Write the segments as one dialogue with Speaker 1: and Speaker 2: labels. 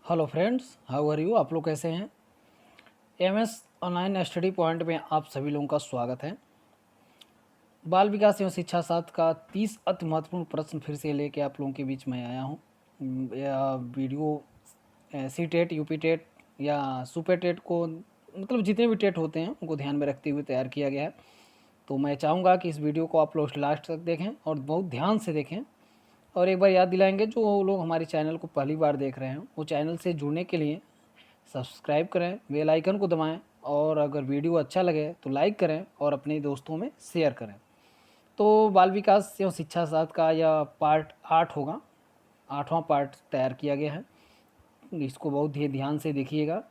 Speaker 1: Hello friends, how are you. आप लोग कैसे हैं। एमएस ऑनलाइन स्टडी पॉइंट में आप सभी लोगों का स्वागत है। बाल विकास एवं शिक्षा शास्त्र का 30 अति महत्वपूर्ण प्रश्न फिर से लेके आप लोगों के बीच में आया हूँ। यह video C TET, UP TET या सुपर टेट को मतलब जितने भी टेट होते हैं उनको ध्यान में रखते हुए तैयार किया गया है। तो मैं चाहूँगा कि इस वीडियो को आप लोग लास्ट तक देखें और बहुत ध्यान से देखें। और एक बार याद दिलाएंगे, जो लोग हमारे चैनल को पहली बार देख रहे हैं वो चैनल से जुड़ने के लिए सब्सक्राइब करें, बेल आइकन को दबाएं और अगर वीडियो अच्छा लगे तो लाइक करें और अपने दोस्तों में शेयर करें। तो बाल विकास एवं शिक्षा शास्त्र का यह पार्ट 8 होगा, 8वां पार्ट तैयार किया गया है। इसको बहुत ही ध्यान से देखिएगा।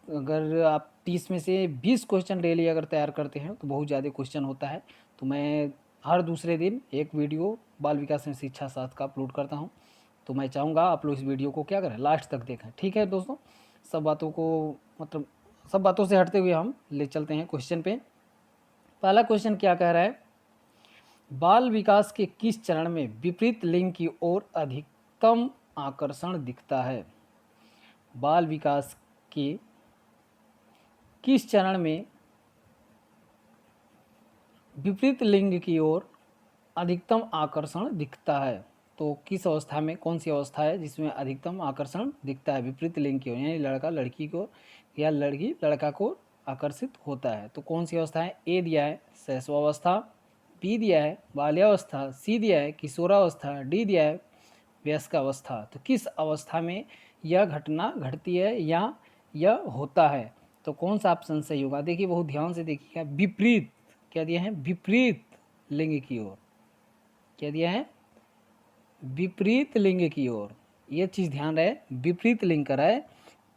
Speaker 1: अगर आप 30 में से 20 क्वेश्चन डेली अगर तैयार करते हैं तो बहुत ज़्यादा क्वेश्चन होता है। तो मैं हर दूसरे दिन एक वीडियो बाल विकास एवं शिक्षा शास्त्र का अपलोड करता हूँ। तो मैं चाहूँगा आप लोग इस वीडियो को क्या करें, लास्ट तक देखें। ठीक है दोस्तों, सब बातों को मतलब सब बातों से हटते हुए हम ले चलते हैं क्वेश्चन पे। पहला क्वेश्चन क्या कह रहा है, बाल विकास के किस चरण में विपरीत लिंग की ओर अधिकतम आकर्षण दिखता है। बाल विकास के किस चरण में विपरीत लिंग की ओर अधिकतम आकर्षण दिखता है। तो किस अवस्था में, कौन सी अवस्था है जिसमें अधिकतम आकर्षण दिखता है विपरीत लिंग की ओर, यानी लड़का लड़की को या लड़की लड़का को आकर्षित होता है। तो कौन सी अवस्था है। ए दिया है शैशवावस्था, बी दिया है बाल्यावस्था, सी दिया है किशोरावस्था, डी दिया है वयस्कावस्था। तो किस अवस्था में यह घटना घटती है या यह होता है। तो कौन सा ऑप्शन सही होगा। देखिए बहुत ध्यान से देखिएगा, विपरीत क्या दिया है, विपरीत लिंग की ओर। क्या दिया है, विपरीत लिंग की ओर। ये चीज़ ध्यान रहे, विपरीत लिंग का है।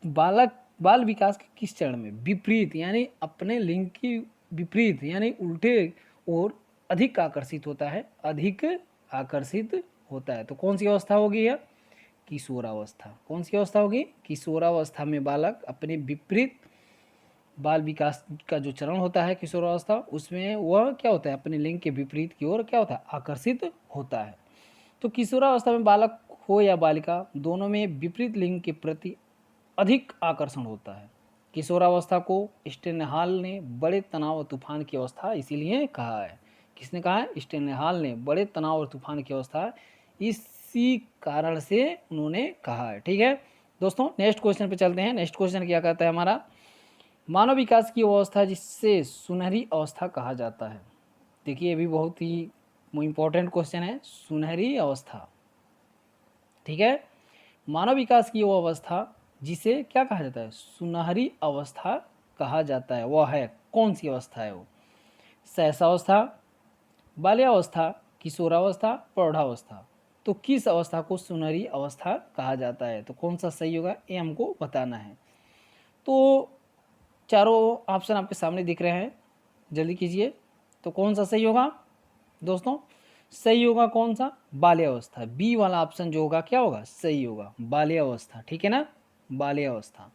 Speaker 1: बाल विकास के किस चरण में विपरीत यानी अपने लिंग की विपरीत यानी उल्टे और अधिक आकर्षित होता है, अधिक आकर्षित होता है। तो कौन सी अवस्था होगी यह, किशोरावस्था। कौन सी अवस्था होगी, किशोरावस्था में बालक अपने विपरीत बाल विकास का जो चरण होता है किशोरावस्था, उसमें वह क्या होता है, अपने लिंग के विपरीत की ओर क्या होता है, आकर्षित होता है। तो किशोरावस्था में बालक हो या बालिका, दोनों में विपरीत लिंग के प्रति अधिक आकर्षण होता है। किशोरावस्था को स्टेनहाल ने बड़े तनाव और तूफान की अवस्था इसीलिए कहा है। किसने कहा है, स्टेनहाल ने बड़े तनाव और तूफान की अवस्था इसी कारण से उन्होंने कहा है। ठीक है दोस्तों, नेक्स्ट क्वेश्चन पे चलते हैं। नेक्स्ट क्वेश्चन क्या कहता है हमारा, मानव विकास की अवस्था जिससे सुनहरी अवस्था कहा जाता है। देखिए ये भी बहुत ही इम्पोर्टेंट क्वेश्चन है, सुनहरी अवस्था। ठीक है, मानव विकास की वो अवस्था जिसे क्या कहा जाता है, सुनहरी अवस्था कहा जाता है, वह है कौन सी अवस्था है वो, शैशवावस्था, बाल्यावस्था, किशोरावस्था, प्रौढ़ावस्था। तो किस अवस्था को सुनहरी अवस्था कहा जाता है। तो कौन सा सही होगा ये हमको बताना है। तो चारों ऑप्शन आपके सामने दिख रहे हैं, जल्दी कीजिए। तो कौन सा सही होगा दोस्तों, सही होगा कौन सा, बाल्यावस्था। बी वाला ऑप्शन जो होगा क्या होगा, सही होगा, बाल्यावस्था। ठीक है ना, बाल्यावस्था।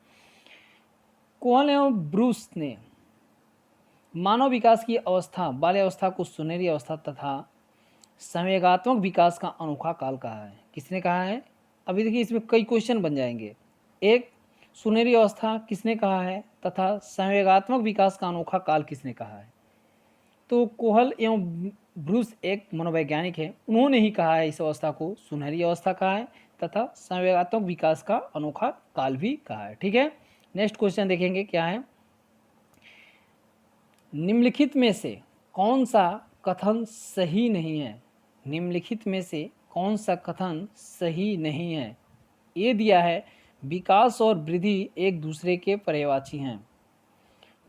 Speaker 1: कोहल एवं ब्रूस ने मानव विकास की अवस्था बाल्यावस्था को सुनहरी अवस्था तथा संवेगात्मक विकास का अनोखा काल कहा है। किसने कहा है, अभी देखिए इसमें कई क्वेश्चन बन जाएंगे। एक, सुनहरी अवस्था किसने कहा है तथा संवेगात्मक विकास का अनोखा काल किसने कहा है। तो कोहल एवं ब्रूस एक मनोवैज्ञानिक है, उन्होंने ही कहा है इस अवस्था को सुनहरी अवस्था कहा है तथा संवेगात्मक विकास का अनोखा काल भी कहा है। ठीक है, नेक्स्ट क्वेश्चन देखेंगे क्या है, निम्नलिखित में से कौन सा कथन सही नहीं है। निम्नलिखित में से कौन सा कथन सही नहीं है। ये दिया है विकास और वृद्धि एक दूसरे के पर्यायवाची हैं।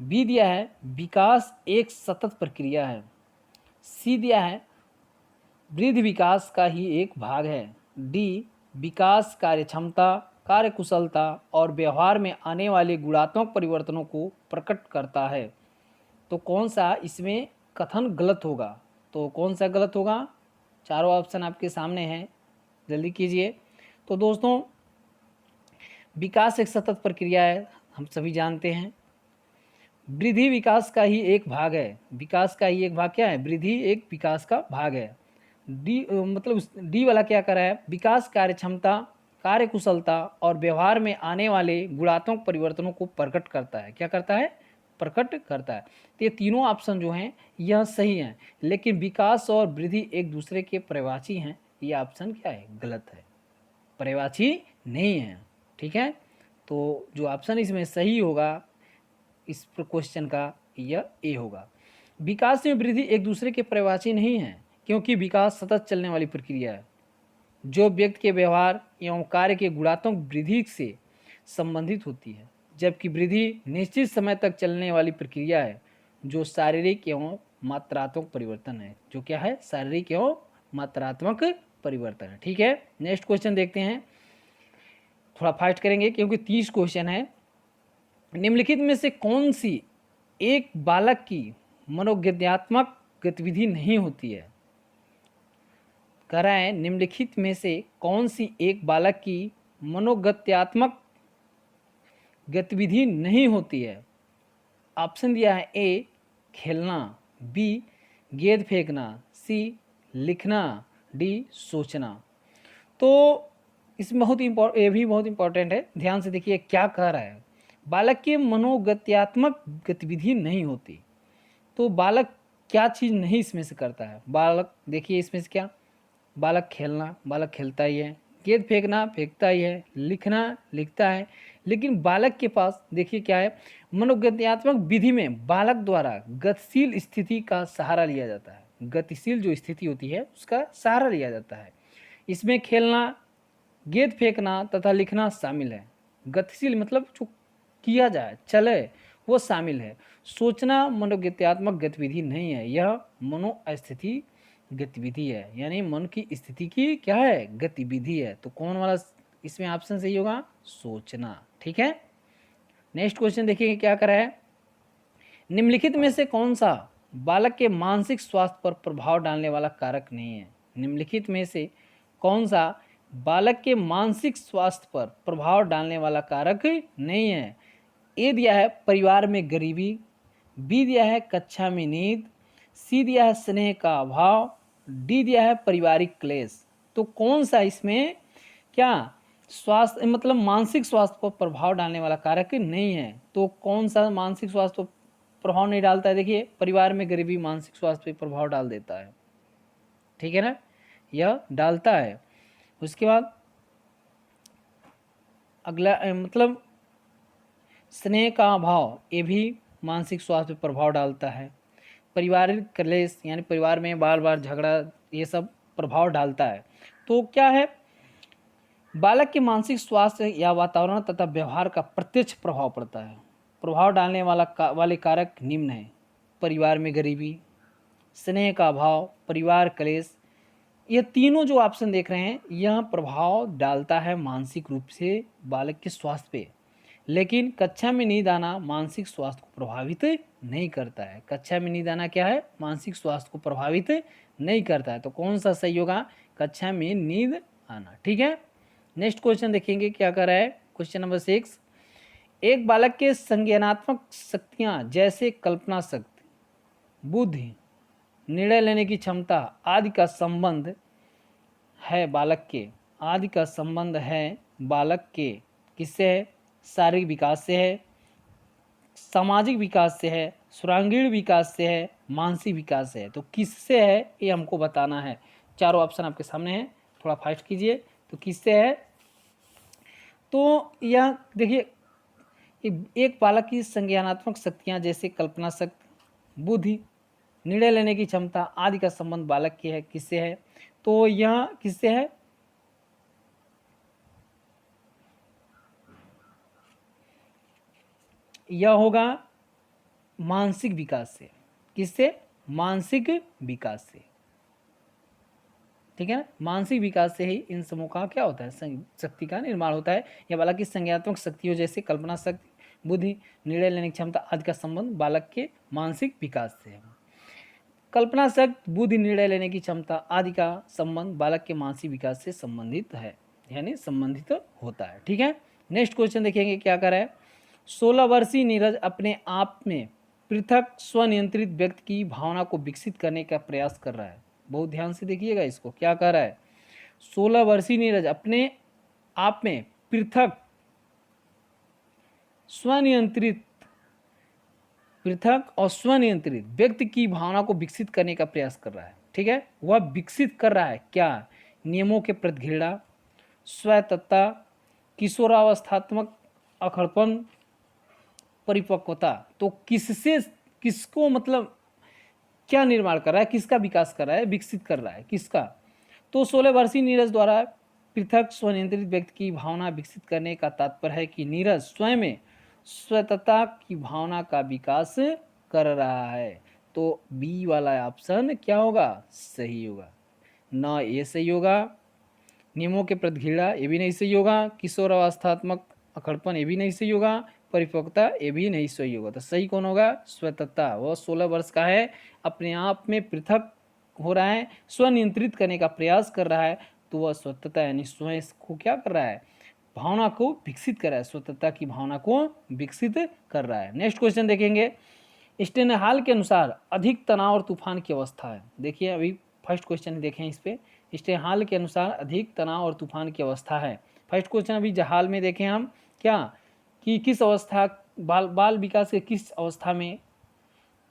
Speaker 1: बी दिया है विकास एक सतत प्रक्रिया है। सी दिया है वृद्धि विकास का ही एक भाग है। डी विकास कार्यक्षमता, कार्यकुशलता और व्यवहार में आने वाले गुणात्मक परिवर्तनों को प्रकट करता है। तो कौन सा इसमें कथन गलत होगा। तो कौन सा गलत होगा, चारों ऑप्शन आपके सामने हैं, जल्दी कीजिए। तो दोस्तों विकास एक सतत प्रक्रिया है, हम सभी जानते हैं। वृद्धि विकास का ही एक भाग है, विकास का ही एक भाग क्या है, वृद्धि एक विकास का भाग है। डी मतलब डी वाला क्या कर रहा है, विकास कार्यक्षमता कार्यकुशलता और व्यवहार में आने वाले गुणात्मक परिवर्तनों को प्रकट करता है। क्या करता है? प्रकट करता है। तो ये तीनों ऑप्शन जो हैं यह सही हैं, लेकिन विकास और वृद्धि एक दूसरे के पर्यायवाची हैं। ये ऑप्शन क्या है? गलत है, पर्यायवाची नहीं है। ठीक है, तो जो ऑप्शन इसमें सही होगा इस क्वेश्चन का, यह ए होगा। विकास में वृद्धि एक दूसरे के पर्यायवाची नहीं है, क्योंकि विकास सतत चलने वाली प्रक्रिया है जो व्यक्ति के व्यवहार एवं कार्य के गुणात्मक वृद्धि से संबंधित होती है, जबकि वृद्धि निश्चित समय तक चलने वाली प्रक्रिया है जो शारीरिक एवं मात्रात्मक परिवर्तन है। जो क्या है? शारीरिक एवं मात्रात्मक परिवर्तन है। ठीक है, नेक्स्ट क्वेश्चन देखते हैं। थोड़ा फास्ट करेंगे क्योंकि 30 क्वेश्चन है। निम्नलिखित में से कौन सी एक बालक की मनोगत्यात्मक गतिविधि नहीं होती है? कह रहा है निम्नलिखित में से कौन सी एक बालक की मनोगत्यात्मक गतिविधि नहीं होती है? ऑप्शन दिया है ए खेलना, बी गेंद फेंकना, सी लिखना, डी सोचना। तो इसमें ये भी बहुत इंपॉर्टेंट है, ध्यान से देखिए क्या कह रहा है। बालक की मनोगत्यात्मक गतिविधि नहीं होती, तो बालक क्या चीज़ नहीं इसमें से करता है? बालक देखिए इसमें से क्या, बालक खेलना, बालक खेलता ही है, गेंद फेंकना फेंकता ही है, लिखना लिखता है, लेकिन बालक के पास देखिए क्या है, मनोगत्यात्मक विधि में बालक द्वारा गतिशील स्थिति का सहारा लिया जाता है। गतिशील जो स्थिति होती है उसका सहारा लिया जाता है। इसमें खेलना, गेंद फेंकना तथा लिखना शामिल है। गतिशील मतलब जो किया जाए, चले, वो शामिल है। सोचना मनोगत्यात्मक गतिविधि नहीं है, यह मनोस्थिति गतिविधि है, यानी मन की स्थिति की क्या है? गतिविधि है। तो कौन वाला इसमें ऑप्शन सही होगा? सोचना। ठीक है, नेक्स्ट क्वेश्चन देखिए क्या करा है। निम्नलिखित में से कौन सा बालक के मानसिक स्वास्थ्य पर प्रभाव डालने वाला कारक नहीं है? निम्नलिखित में से कौन सा बालक के मानसिक स्वास्थ्य पर प्रभाव डालने वाला कारक नहीं है? ए दिया है परिवार में गरीबी, बी दिया है कक्षा में नींद, सी दिया है स्नेह का अभाव, डी दिया है पारिवारिक क्लेश। तो कौन सा इसमें क्या स्वास्थ्य मतलब मानसिक स्वास्थ्य पर प्रभाव डालने वाला कारक नहीं है? तो कौन सा मानसिक स्वास्थ्य पर प्रभाव नहीं डालता है? देखिए परिवार में गरीबी मानसिक स्वास्थ्य पर प्रभाव डाल देता है। ठीक है ना, यह डालता है। उसके बाद अगला मतलब स्नेह का अभाव, ये भी मानसिक स्वास्थ्य पर प्रभाव डालता है। पारिवारिक क्लेश यानी परिवार में बार बार झगड़ा, ये सब प्रभाव डालता है। तो क्या है, बालक के मानसिक स्वास्थ्य या वातावरण तथा व्यवहार का प्रत्यक्ष प्रभाव पड़ता है। प्रभाव डालने वाले कारक निम्न है: परिवार में गरीबी, स्नेह का अभाव, परिवार क्लेश। ये तीनों जो ऑप्शन देख रहे हैं यह प्रभाव डालता है मानसिक रूप से बालक के स्वास्थ्य पे, लेकिन कक्षा में नींद आना मानसिक स्वास्थ्य को प्रभावित नहीं करता है। कक्षा में नींद आना क्या है? मानसिक स्वास्थ्य को प्रभावित नहीं करता है। तो कौन सा सही होगा? कक्षा में नींद आना। ठीक है, नेक्स्ट क्वेश्चन देखेंगे क्या कर रहा है। क्वेश्चन नंबर 6, एक बालक के संज्ञानात्मक शक्तियाँ जैसे कल्पना शक्ति, बुद्धि, निर्णय लेने की क्षमता आदि का संबंध है बालक के, आदि का संबंध है बालक के किससे है? शारीरिक विकास से है, सामाजिक विकास से है, सर्वांगीण विकास से है, मानसिक विकास से है। तो किससे है ये हमको बताना है। चारों ऑप्शन आपके सामने हैं, थोड़ा फास्ट कीजिए। तो किससे है? तो यह देखिए एक बालक की संज्ञानात्मक शक्तियाँ जैसे कल्पना शक्ति, बुद्धि, निर्णय लेने की क्षमता आदि का संबंध बालक की है किससे है? तो यह किससे है? यह होगा मानसिक विकास से। किससे? मानसिक विकास से। ठीक है ना, मानसिक विकास से ही इन समूह का क्या होता है? शक्ति का निर्माण होता है। यह बालक की संज्ञानात्मक शक्तियों जैसे कल्पना शक्ति, बुद्धि, निर्णय लेने की क्षमता आदि का संबंध बालक के मानसिक विकास से है। कल्पना शक्ति, बुद्धि, निर्णय लेने की क्षमता आदि का संबंध बालक के मानसिक विकास से संबंधित है, यानी संबंधित होता है। ठीक है, नेक्स्ट क्वेश्चन देखेंगे क्या कर रहा है। 16 वर्षीय नीरज अपने आप में पृथक स्वनियंत्रित व्यक्ति की भावना को विकसित करने का प्रयास कर रहा है। बहुत ध्यान से देखिएगा इसको, क्या कर रहा है। 16 वर्षीय नीरज अपने आप में पृथक स्वनियंत्रित और स्वनियंत्रित व्यक्ति की भावना को विकसित करने का प्रयास कर रहा है। ठीक है, वह विकसित कर रहा है क्या? नियमों के प्रति घृणा, स्वायत्तता, किशोरावस्थात्मक अखड़पन, परिपक्वता। तो किसको मतलब क्या निर्माण कर रहा है, किसका विकास कर रहा है, विकसित कर रहा है किसका? तो 16 वर्षीय नीरज द्वारा पृथक स्वनियंत्रित व्यक्ति की भावना विकसित करने का तात्पर्य है कि नीरज स्वयं में स्वतंत्रता की भावना का विकास कर रहा है। तो बी वाला ऑप्शन क्या होगा? सही होगा। ना ये सही होगा, नियमों के प्रति घृणा ये भी नहीं सही होगा, किशोरावस्थात्मक अखड़पन ये भी नहीं सही होगा, परिपक्वता ये भी नहीं सही होगा। तो सही कौन होगा? स्वतंत्रता। वह 16 वर्ष का है, अपने आप में पृथक हो रहा है, स्वनियंत्रित करने का प्रयास कर रहा है, तो वह स्वतंत्रता यानी स्वयं को क्या कर रहा है? भावना को विकसित कर रहा है, स्वतंत्रता की भावना को विकसित कर रहा है। नेक्स्ट क्वेश्चन देखेंगे। स्टेनहाल के अनुसार अधिक तनाव और तूफान की अवस्था है। देखिए अभी फर्स्ट क्वेश्चन देखें इस पे। स्टेनहाल के अनुसार अधिक तनाव और तूफान की अवस्था है। फर्स्ट क्वेश्चन अभी जहाल में देखें हम क्या कि किस अवस्था बाल विकास के किस अवस्था में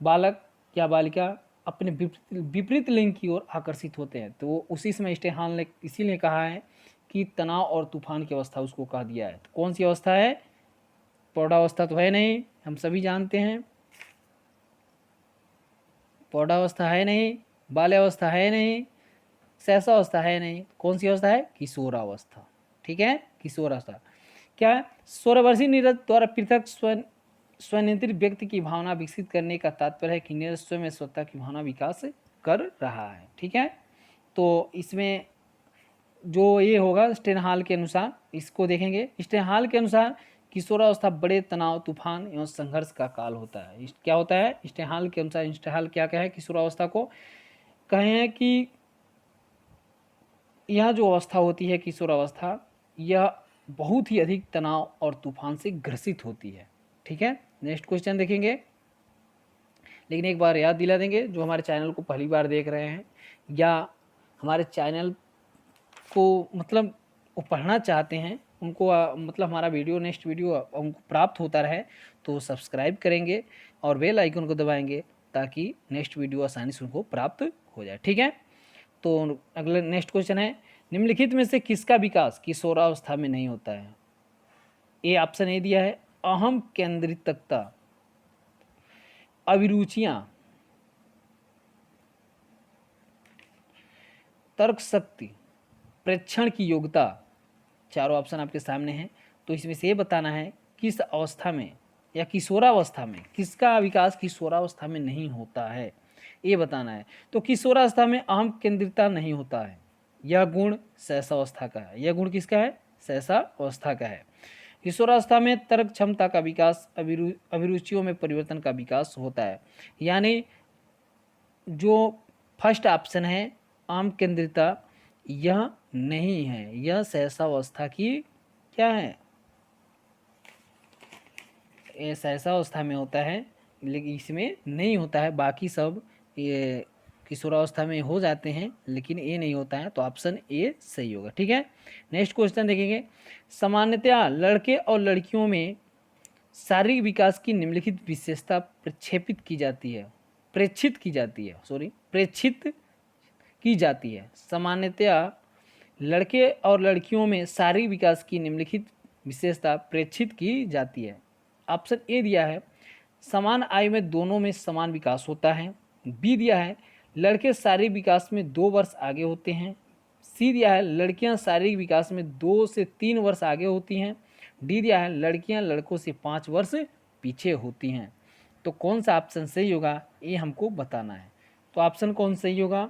Speaker 1: बालक या बालिका अपने विपरीत लिंग की ओर आकर्षित होते हैं। तो उसी समय स्टेनहाल ने इसीलिए कहा है कि तनाव और तूफान की अवस्था उसको कह दिया है। तो कौन सी अवस्था है? प्रौढ़ावस्था तो है नहीं, हम सभी जानते हैं। प्रौढ़ावस्था है नहीं, बाल्यावस्था है नहीं, शैशवावस्था है नहीं, कौन सी अवस्था है? किशोरावस्था। ठीक है, किशोरावस्था क्या है? 16 वर्षीय नीरज द्वारा पृथक स्वनियंत्रित व्यक्ति की भावना विकसित करने का तात्पर्य है कि नीरज स्वयं स्वतंत्रता की भावना विकास कर रहा है। ठीक है, तो इसमें जो ये होगा स्टेनहाल के अनुसार, इसको देखेंगे। स्टेनहाल के अनुसार किशोरावस्था बड़े तनाव, तूफान एवं संघर्ष का काल होता है। क्या होता है? स्टेनहाल के अनुसार, स्टेनहाल क्या कहे किशोरावस्था को? कहे हैं कि यह जो अवस्था होती है किशोरावस्था, यह बहुत ही अधिक तनाव और तूफान से ग्रसित होती है। ठीक है, नेक्स्ट क्वेश्चन देखेंगे। लेकिन एक बार याद दिला देंगे, जो हमारे चैनल को पहली बार देख रहे हैं या हमारे चैनल को मतलब वो पढ़ना चाहते हैं, उनको मतलब हमारा वीडियो नेक्स्ट वीडियो उनको प्राप्त होता रहे, तो सब्सक्राइब करेंगे और बेल आइकन को दबाएंगे ताकि नेक्स्ट वीडियो आसानी से उनको प्राप्त हो जाए। ठीक है, तो अगले नेक्स्ट क्वेश्चन है, निम्नलिखित में से किसका विकास किशोरावस्था में नहीं होता है? ए ऑप्शन ए दिया है, अहम केंद्रितता, अभिरुचियां, तर्क शक्ति, प्रेक्षण की योग्यता। चारों ऑप्शन आपके सामने हैं, तो इसमें से ये बताना है किस अवस्था में या किशोरावस्था में किसका विकास किशोरावस्था में नहीं होता है, ये बताना है। तो किशोरावस्था में अहम केंद्रितता नहीं होता है, यह गुण शैशवावस्था का है। यह गुण किसका है? शैशवावस्था का है। किशोरावस्था में तर्क क्षमता का विकास, अभिरुचियों में परिवर्तन का विकास होता है। यानी जो फर्स्ट ऑप्शन है आम केंद्रितता, यह नहीं है, यह शैशवावस्था की क्या है? ये शैशवावस्था में होता है, लेकिन इसमें नहीं होता है। बाकी सब ये किशोरावस्था में हो जाते हैं, लेकिन ये नहीं होता है। तो ऑप्शन ए सही होगा। ठीक है, नेक्स्ट क्वेश्चन देखेंगे। सामान्यतया लड़के और लड़कियों में शारीरिक विकास की निम्नलिखित विशेषता प्रेक्षित की जाती है। सामान्यतया लड़के और लड़कियों में शारीरिक विकास की निम्नलिखित विशेषता प्रेक्षित की जाती है। ऑप्शन ए दिया है, समान आयु में दोनों में समान विकास होता है। बी दिया है, लड़के शारीरिक विकास में 2 वर्ष आगे होते हैं। सी दिया है, लड़कियां शारीरिक विकास में 2 से 3 वर्ष आगे होती हैं। डी दिया है, लड़कियां लड़कों से 5 वर्ष पीछे होती हैं। तो कौन सा ऑप्शन सही होगा, ये हमको बताना है। तो ऑप्शन कौन सही होगा?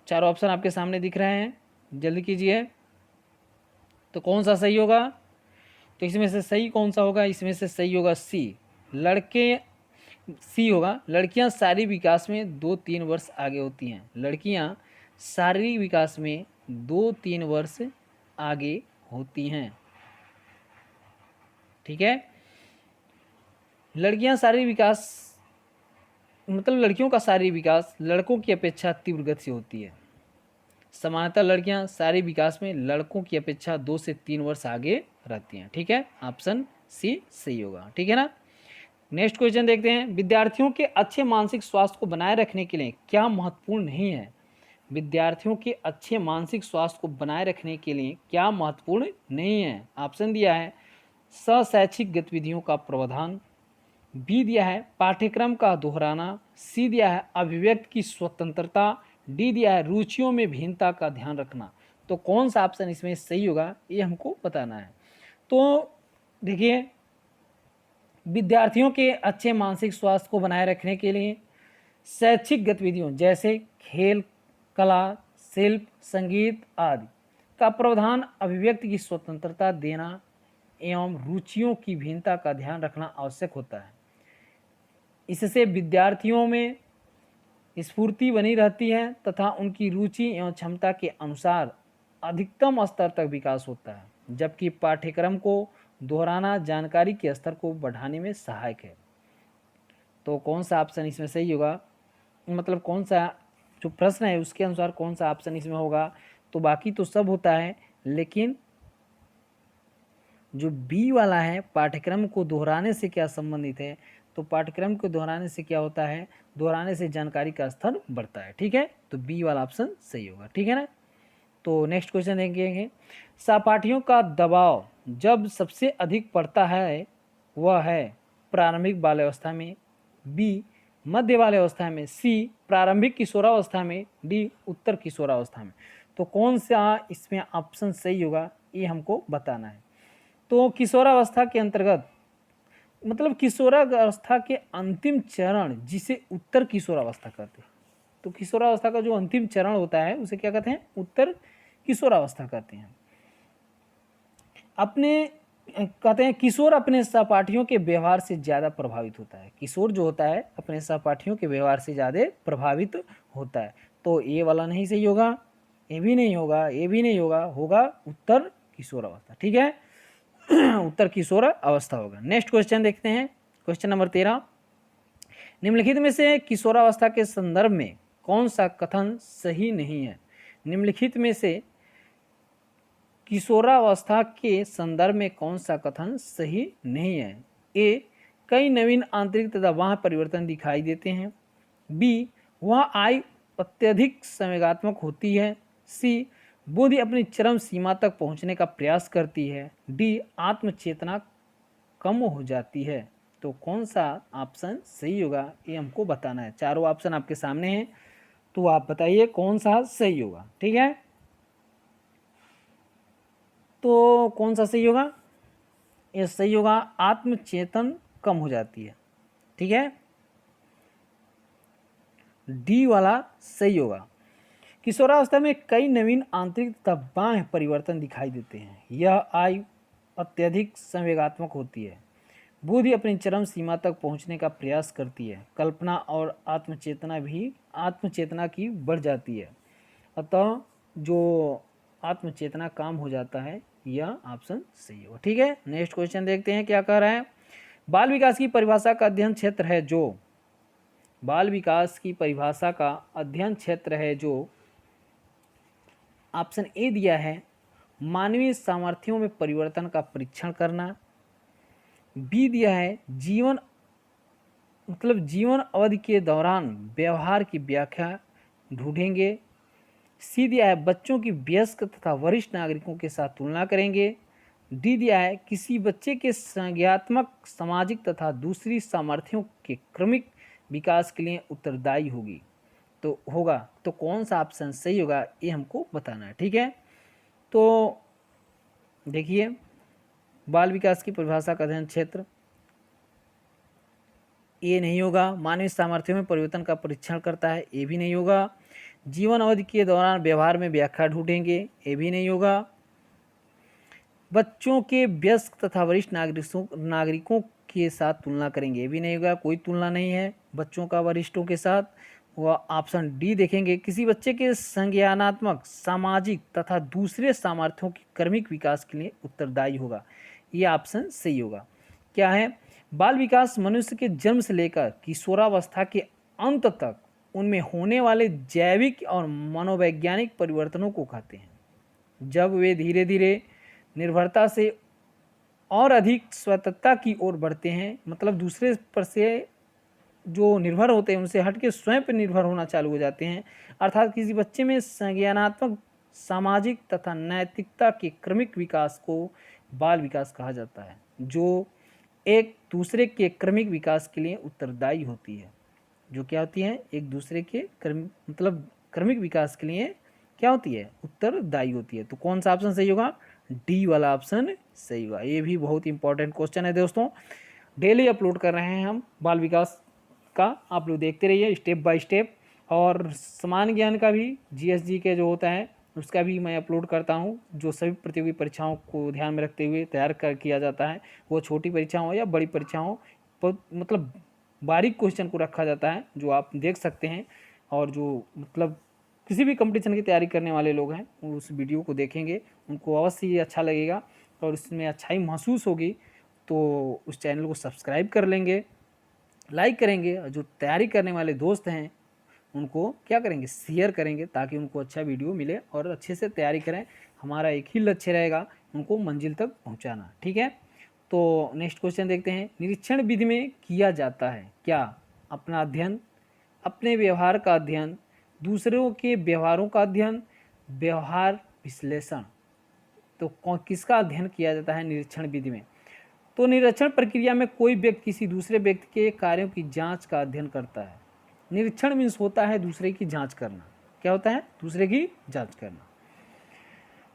Speaker 1: चारों ऑप्शन आपके सामने दिख रहे हैं, जल्दी कीजिए। तो कौन सा सही होगा? तो इसमें से सही कौन सा होगा? इसमें से सही होगा सी, सी होगा। लड़कियां शारीरिक विकास में 2-3 वर्ष आगे होती हैं। लड़कियां शारीरिक विकास में 2-3 वर्ष आगे होती हैं। ठीक है, लड़कियां शारीरिक विकास मतलब लड़कियों का शारीरिक विकास लड़कों की अपेक्षा तीव्र गति से होती है। सामान्यतः लड़कियां शारीरिक विकास में लड़कों की अपेक्षा 2 से 3 वर्ष आगे रहती हैं। ठीक है, ऑप्शन सी सही होगा। ठीक है ना। नेक्स्ट क्वेश्चन देखते हैं, विद्यार्थियों के अच्छे मानसिक स्वास्थ्य को बनाए रखने के लिए क्या महत्वपूर्ण नहीं है? विद्यार्थियों के अच्छे मानसिक स्वास्थ्य को बनाए रखने के लिए क्या महत्वपूर्ण नहीं है? ऑप्शन दिया है शैक्षिक गतिविधियों का प्रावधान, बी दिया है पाठ्यक्रम का दोहराना, सी दिया है अभिव्यक्ति की स्वतंत्रता, डी दिया है रुचियों में भिन्नता का ध्यान रखना। तो कौन सा ऑप्शन इसमें सही होगा ये हमको बताना है। तो देखिए, विद्यार्थियों के अच्छे मानसिक स्वास्थ्य को बनाए रखने के लिए शैक्षिक गतिविधियों जैसे खेल, कला, शिल्प, संगीत आदि का प्रावधान, अभिव्यक्ति की स्वतंत्रता देना एवं रुचियों की भिन्नता का ध्यान रखना आवश्यक होता है। इससे विद्यार्थियों में स्फूर्ति बनी रहती है तथा उनकी रुचि एवं क्षमता के अनुसार अधिकतम स्तर तक विकास होता है, जबकि पाठ्यक्रम को दोहराना जानकारी के स्तर को बढ़ाने में सहायक है। तो कौन सा ऑप्शन इसमें सही होगा, मतलब कौन सा जो प्रश्न है उसके अनुसार कौन सा ऑप्शन इसमें होगा? तो बाकी तो सब होता है, लेकिन जो बी वाला है पाठ्यक्रम को दोहराने से क्या संबंधित है? तो पाठ्यक्रम को दोहराने से क्या होता है? दोहराने से जानकारी का स्तर बढ़ता है। ठीक है, तो बी वाला ऑप्शन सही होगा। ठीक है ना। तो नेक्स्ट क्वेश्चन देखेंगे, सहपाठियों का दबाव जब सबसे अधिक पड़ता है वह है प्रारंभिक बाल्यावस्था में, बी मध्य बाल्यावस्था में, सी प्रारंभिक किशोरावस्था में, डी उत्तर किशोरावस्था में। तो कौन सा इसमें ऑप्शन सही होगा ये हमको बताना है। तो किशोरावस्था के अंतर्गत, मतलब किशोरावस्था के अंतिम चरण जिसे उत्तर किशोरावस्था कहते हैं, तो किशोरावस्था का जो अंतिम चरण होता है उसे क्या कहते हैं? उत्तर किशोरावस्था कहते हैं। कहते हैं किशोर अपने सहपाठियों के व्यवहार से ज़्यादा प्रभावित होता है। किशोर जो होता है अपने सहपाठियों के व्यवहार से ज़्यादा प्रभावित होता है। तो ये वाला नहीं सही होगा, ये भी नहीं होगा, ये भी नहीं होगा, होगा उत्तर किशोरावस्था। ठीक है, उत्तर किशोर अवस्था होगा। नेक्स्ट क्वेश्चन देखते हैं, क्वेश्चन नंबर 13, निम्नलिखित में से किशोरावस्था के संदर्भ में कौन सा कथन सही नहीं है? निम्नलिखित में से किशोरावस्था के संदर्भ में कौन सा कथन सही नहीं है? ए, कई नवीन आंतरिक तथा बाह्य परिवर्तन दिखाई देते हैं, बी, वह आयु अत्यधिक संवेगात्मक होती है, सी, बुद्धि अपनी चरम सीमा तक पहुंचने का प्रयास करती है, डी, आत्मचेतना कम हो जाती है। तो कौन सा ऑप्शन सही होगा ये हमको बताना है। चारों ऑप्शन आपके सामने हैं, तो आप बताइए कौन सा सही होगा। ठीक है, तो कौन सा सही होगा? ये सही होगा, आत्मचेतन कम हो जाती है। ठीक है, डी वाला सही होगा। किशोरावस्था में कई नवीन आंतरिक तथा बाह्य परिवर्तन दिखाई देते हैं, यह आयु अत्यधिक संवेगात्मक होती है, बुद्धि अपनी चरम सीमा तक पहुंचने का प्रयास करती है, कल्पना और आत्मचेतना की बढ़ जाती है, अतः जो आत्मचेतना काम हो जाता है, यह ऑप्शन सही होगा। ठीक है, नेक्स्ट क्वेश्चन देखते हैं क्या कह रहा है। बाल विकास की परिभाषा का अध्ययन क्षेत्र है जो, बाल विकास की परिभाषा का अध्ययन क्षेत्र है जो, ऑप्शन ए दिया है मानवीय सामर्थ्यों में परिवर्तन का परीक्षण करना, बी दिया है जीवन अवधि के दौरान व्यवहार की व्याख्या ढूंढेंगे, सी दिया है बच्चों की वयस्क तथा वरिष्ठ नागरिकों के साथ तुलना करेंगे, डी दिया है किसी बच्चे के संज्ञात्मक, सामाजिक तथा दूसरी सामर्थ्यों के क्रमिक विकास के लिए उत्तरदायी होगी। तो कौन सा ऑप्शन सही होगा ये हमको बताना है। ठीक है, तो देखिए, बाल विकास की परिभाषा का अध्ययन क्षेत्र, ये नहीं होगा। मानवीय सामर्थ्यों में परिवर्तन का परीक्षण करता है, ये भी नहीं होगा। जीवन अवधि के दौरान व्यवहार में व्याख्या ढूंढेंगे, ये भी नहीं होगा। बच्चों के वयस्क तथा वरिष्ठ नागरिकों के साथ तुलना करेंगे, ये भी नहीं होगा, कोई तुलना नहीं है बच्चों का वरिष्ठों के साथ। वह ऑप्शन डी देखेंगे, किसी बच्चे के संज्ञानात्मक, सामाजिक तथा दूसरे सामर्थ्यों के क्रमिक विकास के लिए उत्तरदायी होगा, ये ऑप्शन सही होगा। क्या है? बाल विकास मनुष्य के जन्म से लेकर किशोरावस्था के अंत तक उनमें होने वाले जैविक और मनोवैज्ञानिक परिवर्तनों को कहते हैं। जब वे धीरे धीरे निर्भरता से और अधिक स्वतंत्रता की ओर बढ़ते हैं, मतलब दूसरे पर से जो निर्भर होते हैं उनसे हट के स्वयं पर निर्भर होना चालू हो जाते हैं, अर्थात किसी बच्चे में संज्ञानात्मक, सामाजिक तथा नैतिकता के क्रमिक विकास को बाल विकास कहा जाता है, जो एक दूसरे के क्रमिक विकास के लिए उत्तरदायी होती है। जो क्या होती है? एक दूसरे के क्रमिक विकास के लिए क्या होती है? उत्तरदायी होती है। तो कौन सा ऑप्शन सही होगा? डी वाला ऑप्शन सही होगा। ये भी बहुत इंपॉर्टेंट क्वेश्चन है दोस्तों। डेली अपलोड कर रहे हैं हम बाल विकास का, आप लोग देखते रहिए स्टेप बाय स्टेप। और सामान्य ज्ञान का भी जीएसजी के जो होता है उसका भी मैं अपलोड करता हूँ, जो सभी प्रतियोगी परीक्षाओं को ध्यान में रखते हुए तैयार किया जाता है। वो छोटी परीक्षाओं या बड़ी परीक्षाओं पर मतलब बारीक क्वेश्चन को रखा जाता है, जो आप देख सकते हैं। और जो मतलब किसी भी कंपटीशन की तैयारी करने वाले लोग हैं वो उस वीडियो को देखेंगे, उनको अवश्य ये अच्छा लगेगा और इसमें अच्छाई महसूस होगी, तो उस चैनल को सब्सक्राइब कर लेंगे, लाइक करेंगे। और जो तैयारी करने वाले दोस्त हैं उनको क्या करेंगे? शेयर करेंगे, ताकि उनको अच्छा वीडियो मिले और अच्छे से तैयारी करें। हमारा एक ही लक्ष्य रहेगा, उनको मंजिल तक पहुंचाना। ठीक है, तो नेक्स्ट क्वेश्चन देखते हैं। निरीक्षण विधि में किया जाता है क्या? अपना अध्ययन, अपने व्यवहार का अध्ययन, दूसरों के व्यवहारों का अध्ययन, व्यवहार विश्लेषण। तो किसका अध्ययन किया जाता है निरीक्षण विधि में? तो निरीक्षण प्रक्रिया में कोई व्यक्ति किसी दूसरे व्यक्ति के कार्यों की जांच का अध्ययन करता है। निरीक्षण मीन्स होता है दूसरे की जांच करना। क्या होता है? दूसरे की जांच करना।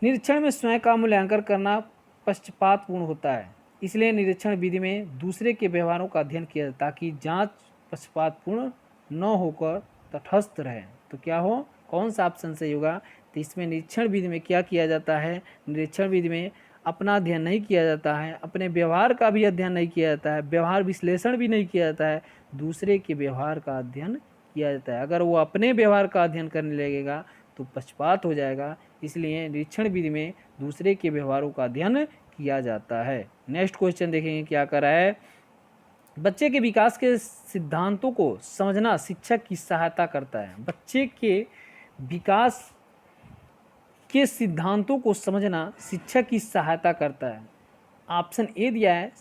Speaker 1: निरीक्षण में स्वयं का मूल्यांकन करना पक्षपातपूर्ण होता है, इसलिए निरीक्षण विधि में दूसरे के व्यवहारों का अध्ययन किया जाता है ताकि जांच पक्षपातपूर्ण न होकर तटस्थ रहे। तो क्या हो? कौन सा ऑप्शन सही होगा? तो इसमें निरीक्षण विधि में क्या किया जाता है? निरीक्षण विधि में अपना अध्ययन नहीं किया जाता है, अपने व्यवहार का भी अध्ययन नहीं किया जाता है, व्यवहार विश्लेषण भी नहीं किया जाता है, दूसरे के व्यवहार का अध्ययन किया जाता है। अगर वो अपने व्यवहार का अध्ययन करने लगेगा तो पक्षपात हो जाएगा, इसलिए निरीक्षण विधि में दूसरे के व्यवहारों का अध्ययन किया जाता है। नेक्स्ट क्वेश्चन देखेंगे क्या कर रहा है। बच्चे के विकास के सिद्धांतों को समझना शिक्षक की सहायता करता है। बच्चे के विकास के सिद्धांतों को समझना शिक्षक की सहायता करता है। ऑप्शन ए दिया है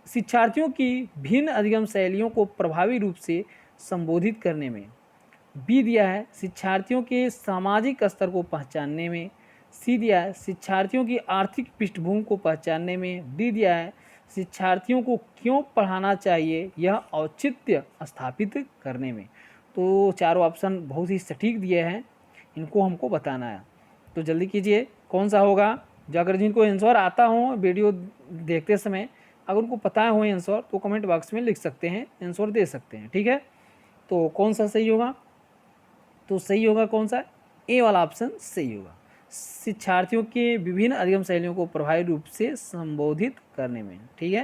Speaker 1: शिक्षार्थियों की भिन्न अधिगम शैलियों को प्रभावी रूप से संबोधित करने में। बी दिया है शिक्षार्थियों के सामाजिक स्तर को पहचानने में। सी दिया है शिक्षार्थियों की आर्थिक पृष्ठभूमि को पहचानने में। डी दिया है शिक्षार्थियों को क्यों पढ़ाना चाहिए, यह औचित्य स्थापित करने में। तो चारों ऑप्शन बहुत ही सटीक दिए हैं, इनको हमको बताना है। तो जल्दी कीजिए कौन सा होगा। जो अगर जिनको आंसर आता हो वीडियो देखते समय, अगर उनको पता हो आंसर तो कमेंट बॉक्स में लिख सकते हैं, आंसर दे सकते हैं। ठीक है, तो कौन सा सही होगा? तो सही होगा कौन सा? ए वाला ऑप्शन सही होगा। शिक्षार्थियों के विभिन्न अधिगम शैलियों को प्रभावी रूप से संबोधित करने में। ठीक है,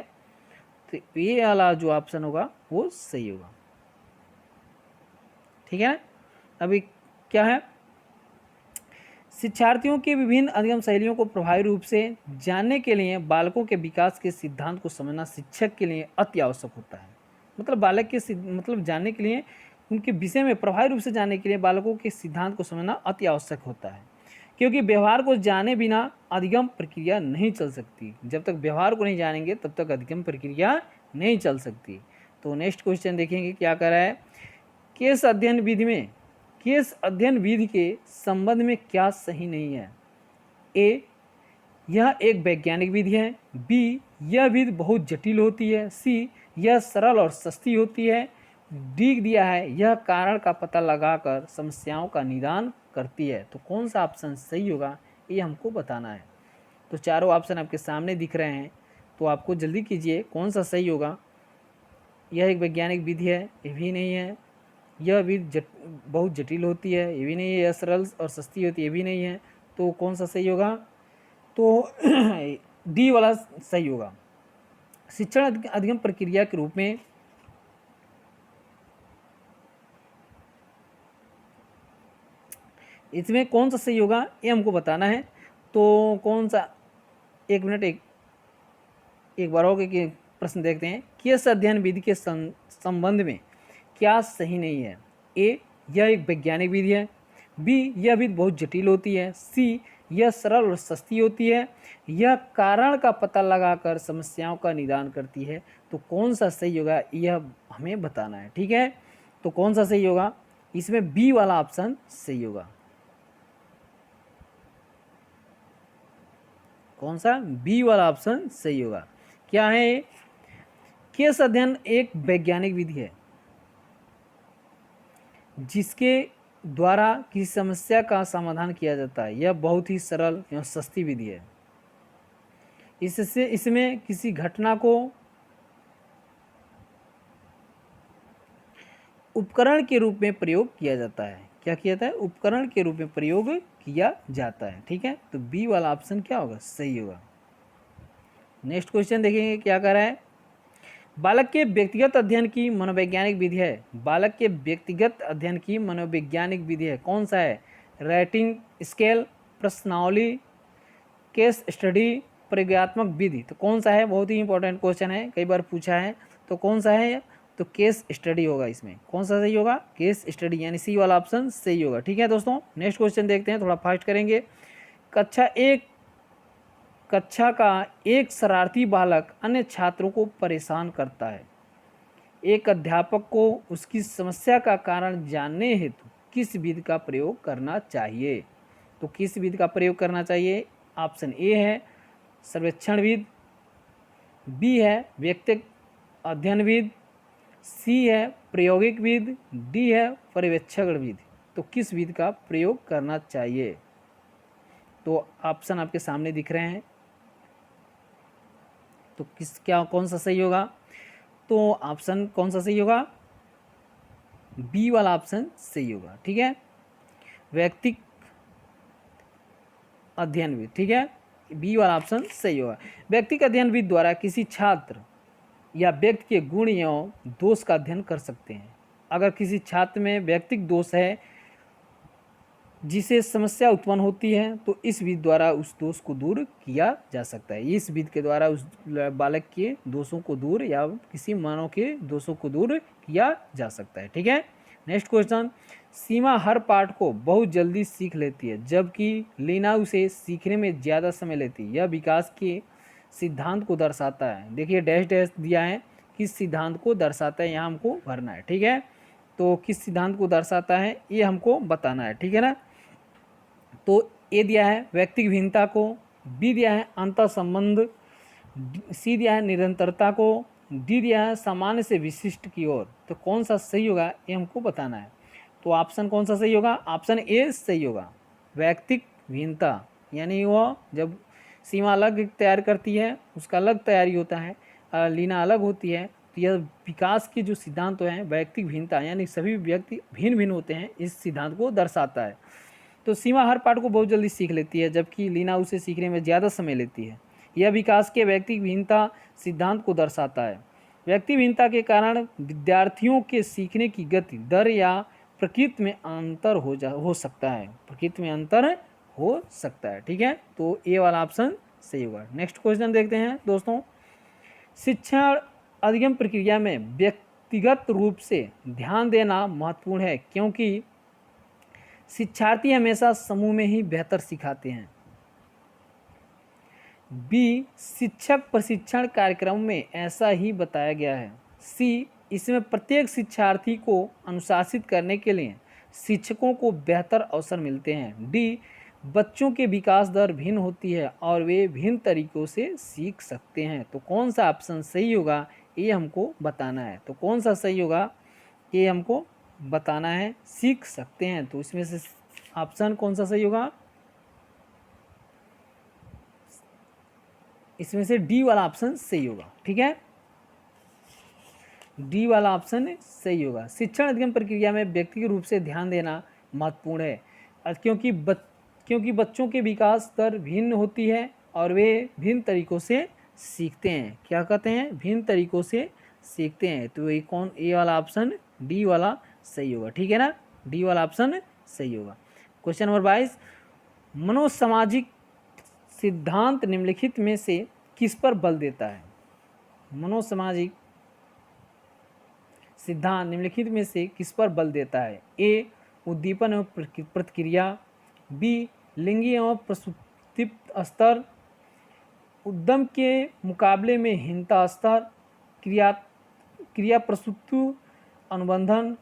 Speaker 1: तो ये वाला जो ऑप्शन होगा वो सही होगा। ठीक है, अभी क्या है? शिक्षार्थियों के विभिन्न अधिगम शैलियों को प्रभावी रूप से जानने के लिए बालकों के विकास के सिद्धांत को समझना शिक्षक के लिए अति आवश्यक होता है। मतलब बालक के जानने के लिए, उनके विषय में प्रभावी रूप से जानने के लिए बालकों के सिद्धांत को समझना अति आवश्यक होता है, क्योंकि व्यवहार को जाने बिना अधिगम प्रक्रिया नहीं चल सकती। जब तक व्यवहार को नहीं जानेंगे तब तक अधिगम प्रक्रिया नहीं चल सकती। तो नेक्स्ट क्वेश्चन देखेंगे क्या कर रहा है। केस अध्ययन विधि के संबंध में क्या सही नहीं है? ए, यह एक वैज्ञानिक विधि है। बी, यह विधि बहुत जटिल होती है। सी, यह सरल और सस्ती होती है। डी दिया है यह कारण का पता लगाकर समस्याओं का निदान करती है। तो कौन सा ऑप्शन सही होगा ये हमको बताना है। तो चारों ऑप्शन आपके सामने दिख रहे हैं, तो आपको जल्दी कीजिए कौन सा सही होगा। यह एक वैज्ञानिक विधि है, ये भी नहीं है। यह विधि बहुत जटिल होती है, ये भी नहीं है। यह सरल और सस्ती होती है, ये भी नहीं है। तो कौन सा सही होगा? तो डी वाला सही होगा। शिक्षण अधिगम प्रक्रिया के रूप में इसमें कौन सा सही होगा ये हमको बताना है। तो कौन सा, एक मिनट एक बार और कि प्रश्न देखते हैं। केस अध्ययन विधि के संबंध में क्या सही नहीं है? ए, यह एक वैज्ञानिक विधि है। बी, यह विधि बहुत जटिल होती है। सी, यह सरल और सस्ती होती है। यह कारण का पता लगाकर समस्याओं का निदान करती है। तो कौन सा सही होगा यह हमें बताना है, ठीक है। तो कौन सा सही होगा? इसमें बी वाला ऑप्शन सही होगा। कौन सा? बी वाला ऑप्शन सही होगा। क्या है? केस अध्ययन एक वैज्ञानिक विधि है जिसके द्वारा किसी समस्या का समाधान किया जाता है। यह बहुत ही सरल एवं सस्ती विधि है। इसमें किसी घटना को उपकरण के रूप में प्रयोग किया जाता है। क्या किया जाता है? उपकरण के रूप में प्रयोग किया जाता है, ठीक है। तो बी वाला ऑप्शन क्या होगा? सही होगा। नेक्स्ट क्वेश्चन देखेंगे क्या कर रहा है। बालक के व्यक्तिगत अध्ययन की मनोवैज्ञानिक विधि है। बालक के व्यक्तिगत अध्ययन की मनोवैज्ञानिक विधि है, कौन सा है? राइटिंग स्केल, प्रश्नावली, केस स्टडी, प्रयोगात्मक विधि। तो कौन सा है? बहुत ही इंपॉर्टेंट क्वेश्चन है, कई बार पूछा है। तो कौन सा है? तो केस स्टडी होगा। इसमें कौन सा सही होगा? केस स्टडी, यानी सी वाला ऑप्शन सही होगा, ठीक है दोस्तों। नेक्स्ट क्वेश्चन देखते हैं, थोड़ा फास्ट करेंगे। कक्षा का एक शरारती बालक अन्य छात्रों को परेशान करता है। एक अध्यापक को उसकी समस्या का कारण जानने हेतु किस विधि का प्रयोग करना चाहिए? तो किस विधि का प्रयोग करना चाहिए? ऑप्शन ए है सर्वेक्षण विधि, बी है व्यक्तिगत अध्ययन विधि, सी है प्रायोगिक विधि, डी है पर्यवेक्षण विधि। तो किस विधि का प्रयोग करना चाहिए? तो ऑप्शन आपके सामने दिख रहे हैं। तो कौन सा सही होगा? तो ऑप्शन कौन सा सही होगा? बी वाला ऑप्शन सही होगा, ठीक है। व्यक्तिगत अध्ययन विधि, ठीक है, बी वाला ऑप्शन सही होगा। व्यक्तिगत अध्ययन विधि द्वारा किसी छात्र या व्यक्ति के गुण एवं दोष का अध्ययन कर सकते हैं। अगर किसी छात्र में व्यक्तिगत दोष है जिसे समस्या उत्पन्न होती है, तो इस विधि द्वारा उस दोष को दूर किया जा सकता है। इस विधि के द्वारा उस बालक के दोषों को दूर या किसी मानव के दोषों को दूर किया जा सकता है, ठीक है। Next question. सीमा हर पाठ को बहुत जल्दी सीख लेती है, जबकि लीना उसे सीखने में ज़्यादा समय लेती है। यह विकास के सिद्धांत को दर्शाता है। देखिए डैश डैश दिया है, किस सिद्धांत को दर्शाता है, यहाँ हमको भरना है, ठीक है। तो किस सिद्धांत को दर्शाता है ये हमको बताना है, ठीक है ना। तो ए दिया है व्यक्तिगत भिन्नता को, बी दिया है अंतर संबंध, सी दिया है निरंतरता को, डी दिया है सामान्य से विशिष्ट की ओर। तो कौन सा सही होगा ये हमको बताना है। तो ऑप्शन कौन सा सही होगा? ऑप्शन ए सही होगा। व्यक्तिगत भिन्नता यानी वह जब सीमा अलग तैयार करती है उसका अलग तैयारी होता है, लीना अलग होती है। तो यह विकास के जो सिद्धांत हैं व्यक्तिगत भिन्नता यानी सभी व्यक्ति भिन्न भिन्न होते हैं, इस सिद्धांत को दर्शाता है। तो सीमा हर पाठ को बहुत जल्दी सीख लेती है, जबकि लीना उसे सीखने में ज़्यादा समय लेती है। यह विकास के व्यक्तिगत भिन्नता सिद्धांत को दर्शाता है। व्यक्ति भिन्नता के कारण विद्यार्थियों के सीखने की गति, दर या प्रकृति में अंतर हो सकता है। प्रकृति में अंतर हो सकता है, ठीक है। तो ए वाला ऑप्शन सही होगा। नेक्स्ट क्वेश्चन देखते हैं दोस्तों। शिक्षण अधिगम प्रक्रिया में व्यक्तिगत रूप से ध्यान देना महत्वपूर्ण है, क्योंकि शिक्षार्थी हमेशा समूह में ही बेहतर सिखाते हैं। बी, शिक्षक प्रशिक्षण कार्यक्रम में ऐसा ही बताया गया है। सी, इसमें प्रत्येक शिक्षार्थी को अनुशासित करने के लिए शिक्षकों को बेहतर अवसर मिलते हैं। डी, बच्चों के विकास दर भिन्न होती है और वे भिन्न तरीकों से सीख सकते हैं। तो कौन सा ऑप्शन सही होगा ये हमको बताना है। तो कौन सा सही होगा ये हमको बताना है। सीख सकते हैं, तो इसमें से ऑप्शन कौन सा सही होगा? इसमें से डी वाला ऑप्शन सही होगा, ठीक है। डी वाला ऑप्शन सही होगा। शिक्षण अधिगम प्रक्रिया में व्यक्तिगत रूप से ध्यान देना महत्वपूर्ण है, क्योंकि बच्चों के विकास दर भिन्न होती है और वे भिन्न तरीकों से सीखते हैं। क्या कहते हैं? भिन्न तरीकों से सीखते हैं। तो ये वाला ऑप्शन डी वाला सही होगा, ठीक है ना। डी वाला ऑप्शन सही होगा। Question number 22। मनोसामाजिक सिद्धांत निम्नलिखित में से किस पर बल देता है? मनोसामाजिक सिद्धांत निम्नलिखित में से किस पर बल देता है? ए उद्दीपन एवं प्रतिक्रिया, बी लिंगी एवं प्रसुप्तिप्त स्तर, उद्यम के मुकाबले में हीनता स्तर, क्रिया क्रिया प्रसुप्ति अनुबंधन।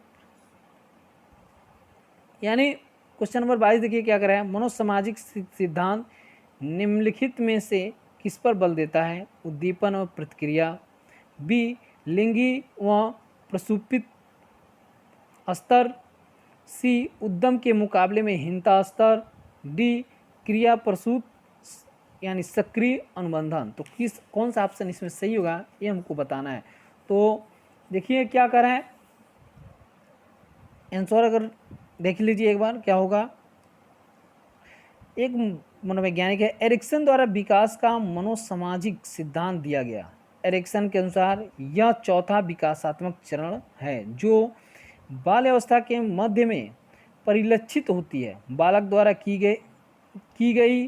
Speaker 1: यानी क्वेश्चन नंबर 22 देखिए क्या कर रहा है, मनोसामाजिक सिद्धांत निम्नलिखित में से किस पर बल देता है? उद्दीपन और प्रतिक्रिया, बी लिंगी व प्रसुप्त स्तर, सी उद्यम के मुकाबले में हीनता स्तर, डी क्रिया प्रसूत यानी सक्रिय अनुबंधन। तो कौन सा ऑप्शन इसमें सही होगा ये हमको बताना है। तो देखिए क्या कर रहा है, आंसर अगर देख लीजिए एक बार क्या होगा। एक मनोवैज्ञानिक है, एरिक्सन द्वारा विकास का मनोसामाजिक सिद्धांत दिया गया। एरिक्सन के अनुसार यह चौथा विकासात्मक चरण है जो बाल्यावस्था के मध्य में परिलक्षित होती है। बालक द्वारा की गई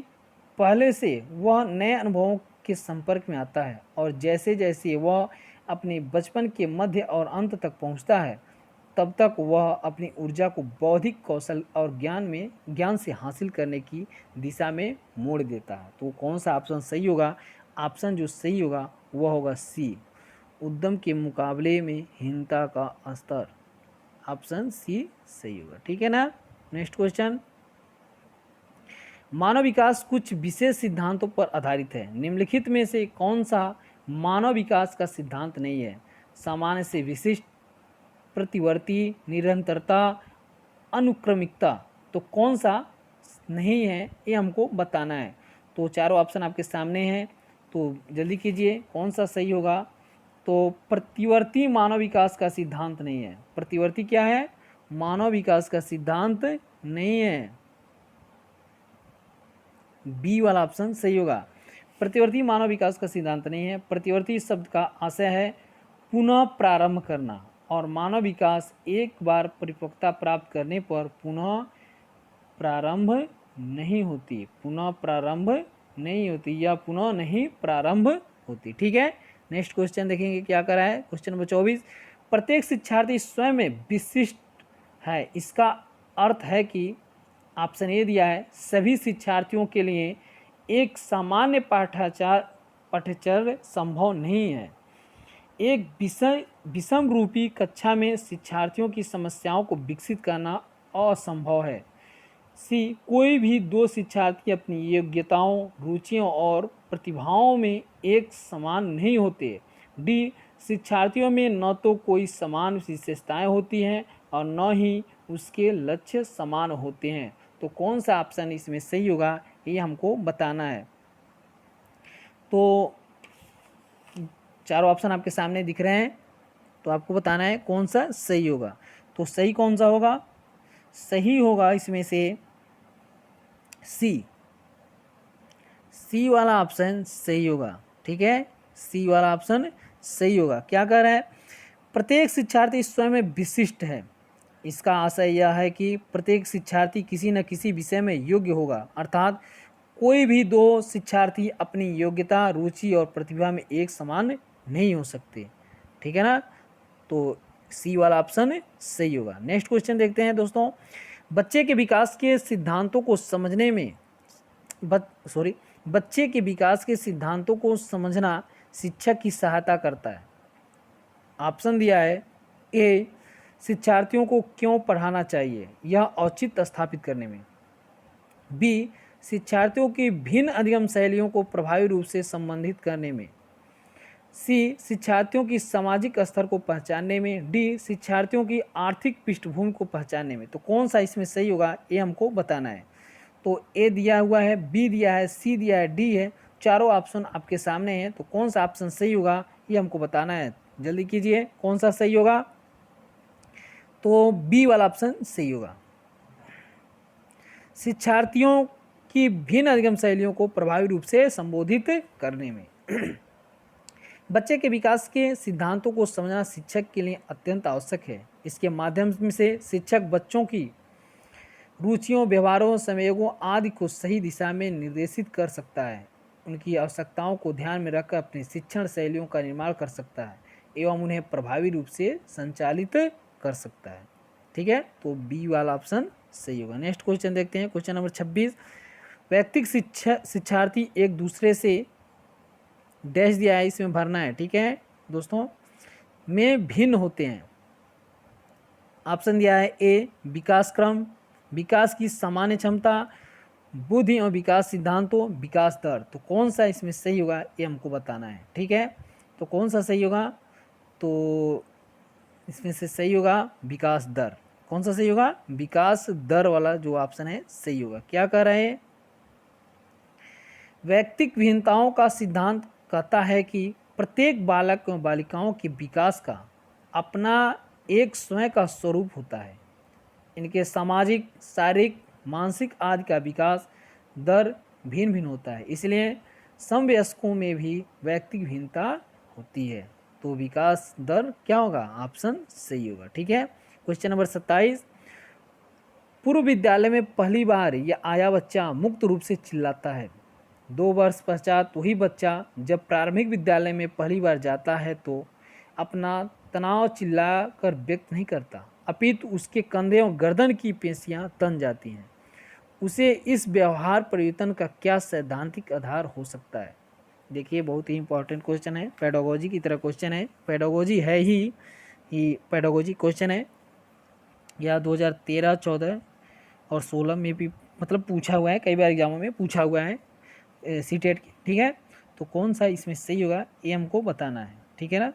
Speaker 1: पहले से वह नए अनुभवों के संपर्क में आता है और जैसे जैसे वह अपने बचपन के मध्य और अंत तक पहुंचता है तब तक वह अपनी ऊर्जा को बौद्धिक कौशल और ज्ञान से हासिल करने की दिशा में मोड़ देता है। तो कौन सा ऑप्शन सही होगा? ऑप्शन जो सही होगा वह होगा सी, उद्यम के मुकाबले में हीनता का स्तर। ऑप्शन सी सही होगा, ठीक है ना। नेक्स्ट क्वेश्चन, मानव विकास कुछ विशेष सिद्धांतों पर आधारित है। निम्नलिखित में से कौन सा मानव विकास का सिद्धांत नहीं है? सामान्य से विशिष्ट, प्रतिवर्ती, निरंतरता, अनुक्रमिकता। तो कौन सा नहीं है ये हमको बताना है। तो चारों ऑप्शन आपके सामने हैं, तो जल्दी कीजिए कौन सा सही होगा। तो प्रतिवर्ती मानव विकास का सिद्धांत नहीं है। प्रतिवर्ती क्या है? मानव विकास का सिद्धांत नहीं है। बी वाला ऑप्शन सही होगा। प्रतिवर्ती मानव विकास का सिद्धांत नहीं है। प्रतिवर्ती शब्द का आशय है पुनः प्रारंभ करना और मानव विकास एक बार परिपक्वता प्राप्त करने पर पुनः प्रारंभ नहीं होती, पुनः प्रारंभ नहीं होती या पुनः नहीं प्रारंभ होती, ठीक है। नेक्स्ट क्वेश्चन देखेंगे क्या करा है। क्वेश्चन नंबर 24, प्रत्येक शिक्षार्थी स्वयं में विशिष्ट है। इसका अर्थ है कि ऑप्शन ए दिया है सभी शिक्षार्थियों के लिए एक सामान्य पाठ्यचर्या संभव नहीं है। एक विषम रूपी कक्षा में शिक्षार्थियों की समस्याओं को विकसित करना असंभव है। सी कोई भी दो शिक्षार्थी अपनी योग्यताओं, रुचियों और प्रतिभाओं में एक समान नहीं होते। डी शिक्षार्थियों में न तो कोई समान विशेषताएं होती हैं और न ही उसके लक्ष्य समान होते हैं। तो कौन सा ऑप्शन इसमें सही होगा ये हमको बताना है। तो चारों ऑप्शन आपके सामने दिख रहे हैं, तो आपको बताना है कौन सा सही होगा। तो सही कौन सा होगा? सही होगा इसमें से सी वाला ऑप्शन सही होगा, ठीक है। सी वाला ऑप्शन सही होगा। क्या कह रहा है? प्रत्येक शिक्षार्थी स्वयं में विशिष्ट है। इसका आशय यह है कि प्रत्येक शिक्षार्थी किसी न किसी विषय में योग्य होगा, अर्थात कोई भी दो शिक्षार्थी अपनी योग्यता, रुचि और प्रतिभा में एक समान नहीं हो सकते, ठीक है ना। तो सी वाला ऑप्शन सही होगा। नेक्स्ट क्वेश्चन देखते हैं दोस्तों, बच्चे के विकास के सिद्धांतों को समझने में बच्चे के विकास के सिद्धांतों को समझना शिक्षक की सहायता करता है। ऑप्शन दिया है ए शिक्षार्थियों को क्यों पढ़ाना चाहिए, यह औचित्य स्थापित करने में। बी शिक्षार्थियों की भिन्न अधिगम शैलियों को प्रभावी रूप से संबंधित करने में। सी शिक्षार्थियों की सामाजिक स्तर को पहचानने में। डी शिक्षार्थियों की आर्थिक पृष्ठभूमि को पहचानने में। तो कौन सा इसमें सही होगा ये हमको बताना है। तो ए दिया हुआ है, बी दिया है, सी दिया है, डी है। चारों ऑप्शन आपके सामने हैं, तो कौन सा ऑप्शन सही होगा ये हमको बताना है। जल्दी कीजिए कौन सा सही होगा। तो बी वाला ऑप्शन सही होगा। शिक्षार्थियों की भिन्न अधिगम शैलियों को प्रभावी रूप से संबोधित करने में। बच्चे के विकास के सिद्धांतों को समझना शिक्षक के लिए अत्यंत आवश्यक है। इसके माध्यम से शिक्षक बच्चों की रुचियों, व्यवहारों, संवेगों आदि को सही दिशा में निर्देशित कर सकता है। उनकी आवश्यकताओं को ध्यान में रखकर अपनी शिक्षण शैलियों का निर्माण कर सकता है। एवं उन्हें प्रभावी रूप से संचालित कर सकता है। ठीक है, तो बी वाला ऑप्शन सही होगा। नेक्स्ट क्वेश्चन देखते हैं, क्वेश्चन नंबर 26। व्यक्तिगत शिक्षार्थी एक दूसरे से डैश दिया है, इसमें भरना है। ठीक है दोस्तों, में भिन्न होते हैं। ऑप्शन दिया है ए विकास क्रम, विकास की सामान्य क्षमता, बुद्धि और विकास सिद्धांतों, विकास दर। तो कौन सा इसमें सही होगा ये हमको बताना है। ठीक है, तो कौन सा सही होगा, तो इसमें से सही होगा विकास दर। कौन सा सही होगा, विकास दर वाला जो ऑप्शन है सही होगा। क्या कह रहे हैं, व्यक्तिक भिन्नताओं का सिद्धांत कहता है कि प्रत्येक बालक एवं बालिकाओं के विकास का अपना एक स्वयं का स्वरूप होता है। इनके सामाजिक, शारीरिक, मानसिक आदि का विकास दर भिन्न भिन्न होता है, इसलिए समवयस्कों में भी व्यक्तिक भिन्नता होती है। तो विकास दर क्या होगा, ऑप्शन सही होगा। ठीक है, क्वेश्चन नंबर 27। पूर्व विद्यालय में पहली बार यह आया बच्चा मुक्त रूप से चिल्लाता है। 2 वर्ष पश्चात वही बच्चा जब प्रारंभिक विद्यालय में पहली बार जाता है तो अपना तनाव चिल्ला कर व्यक्त नहीं करता, अपितु उसके कंधे और गर्दन की पेशियां तन जाती हैं। उसे इस व्यवहार परिवर्तन का क्या सैद्धांतिक आधार हो सकता है। देखिए, बहुत ही इंपॉर्टेंट क्वेश्चन है, पेडागोजी की तरह क्वेश्चन है, पेडागोजी है ही पेडागोजी क्वेश्चन है। यह 2013, 14 और 16 में भी मतलब पूछा हुआ है, कई बार एग्जामों में पूछा हुआ है सीटेट की। ठीक है, तो कौन सा इसमें सही होगा ये हमको बताना है। ठीक है ना,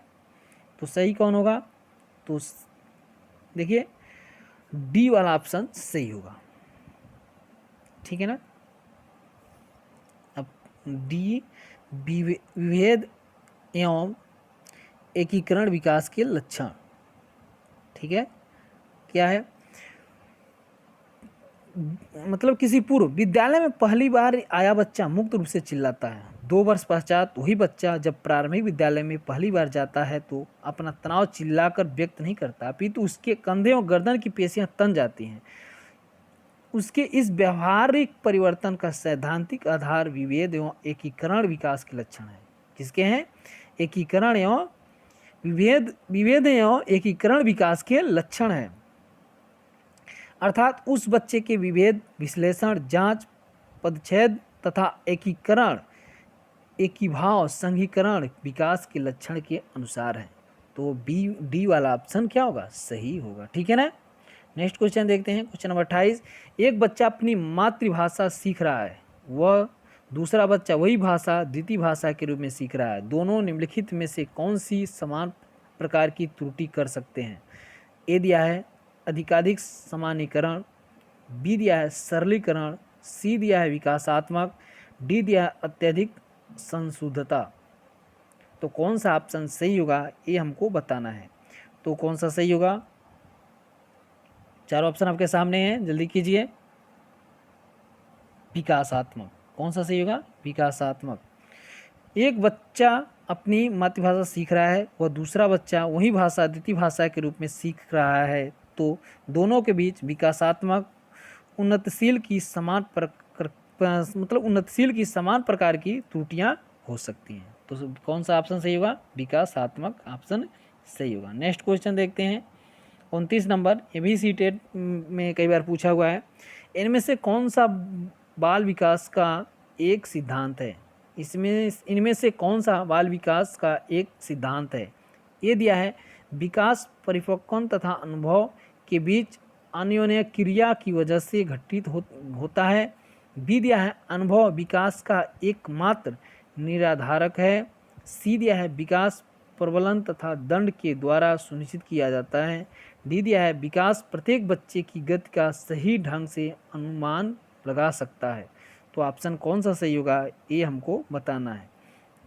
Speaker 1: तो सही कौन होगा, तो देखिए डी वाला ऑप्शन सही होगा। ठीक है ना, अब डी विभेद एवं एकीकरण विकास के लक्षण। ठीक है, क्या है, मतलब किसी पूर्व विद्यालय में पहली बार आया बच्चा मुक्त रूप से चिल्लाता है। 2 वर्ष पश्चात वही बच्चा जब प्रारंभिक विद्यालय में पहली बार जाता है तो अपना तनाव चिल्लाकर व्यक्त नहीं करता, अपितु उसके कंधे और गर्दन की पेशियां तन जाती हैं। उसके इस व्यवहारिक परिवर्तन का सैद्धांतिक आधार विभेद एवं एकीकरण विकास के लक्षण है। किसके हैं, एकीकरण एवं विभेद एवं एकीकरण विकास के लक्षण है। अर्थात उस बच्चे के विभेद, विश्लेषण, जांच, पदच्छेद तथा एकीकरण, एकीभाव, संघीकरण विकास के लक्षण के अनुसार है। तो डी वाला ऑप्शन क्या होगा, सही होगा। ठीक है ना, नेक्स्ट क्वेश्चन देखते हैं, क्वेश्चन नंबर 28। एक बच्चा अपनी मातृभाषा सीख रहा है, वह दूसरा बच्चा वही भाषा द्वितीय भाषा के रूप में सीख रहा है। दोनों निम्नलिखित में से कौन सी समान प्रकार की त्रुटि कर सकते हैं। ए दिया है अधिकाधिक सामान्यीकरण, बी दिया है सरलीकरण, सी दिया है विकासात्मक, डी दिया है अत्यधिक संशुद्धता। तो कौन सा ऑप्शन सही होगा ये हमको बताना है। तो कौन सा सही होगा, चारों ऑप्शन आपके सामने हैं, जल्दी कीजिए। विकासात्मक, कौन सा सही होगा, विकासात्मक। एक बच्चा अपनी मातृभाषा सीख रहा है, वह दूसरा बच्चा वही भाषा द्वितीय भाषा के रूप में सीख रहा है, तो दोनों के बीच विकासात्मक उन्नतशील की समान प्रकार की त्रुटियां हो सकती हैं। तो कौन सा ऑप्शन सही होगा, विकासात्मक ऑप्शन सही होगा। नेक्स्ट क्वेश्चन देखते हैं, 29 नंबर, ये भी सीटेट में कई बार पूछा हुआ है। इनमें से कौन सा बाल विकास का एक सिद्धांत है। इनमें से कौन सा बाल विकास का एक सिद्धांत है। ये दिया है विकास परिपक्वन तथा अनुभव के बीच अन्योन्य क्रिया की वजह से घटित होता है। बी दिया है अनुभव विकास का एकमात्र निराधारक है। सी दिया है विकास प्रबलन तथा दंड के द्वारा सुनिश्चित किया जाता है। डी दिया है विकास प्रत्येक बच्चे की गति का सही ढंग से अनुमान लगा सकता है। तो ऑप्शन कौन सा सही होगा ये हमको बताना है।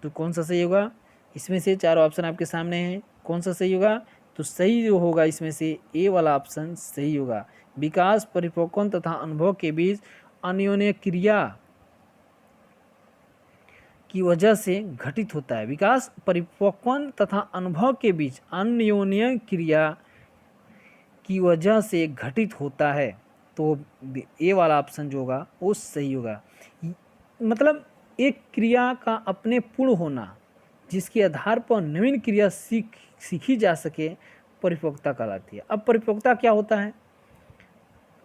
Speaker 1: तो कौन सा सही होगा, इसमें से चारों ऑप्शन आपके सामने हैं, कौन सा सही होगा। तो सही जो होगा इसमें से ए वाला ऑप्शन सही होगा। विकास परिपक्वन तथा अनुभव के बीच अन्योन्य क्रिया की वजह से घटित होता है। विकास परिपक्वन तथा अनुभव के बीच अन्योन्य क्रिया की वजह से घटित होता है। तो ए वाला ऑप्शन जो होगा वो सही होगा। मतलब एक क्रिया का अपने पूर्ण होना, जिसके आधार पर नवीन क्रिया सीखी जा सके परिपक्वता कहलाती है। अब परिपक्वता क्या होता है,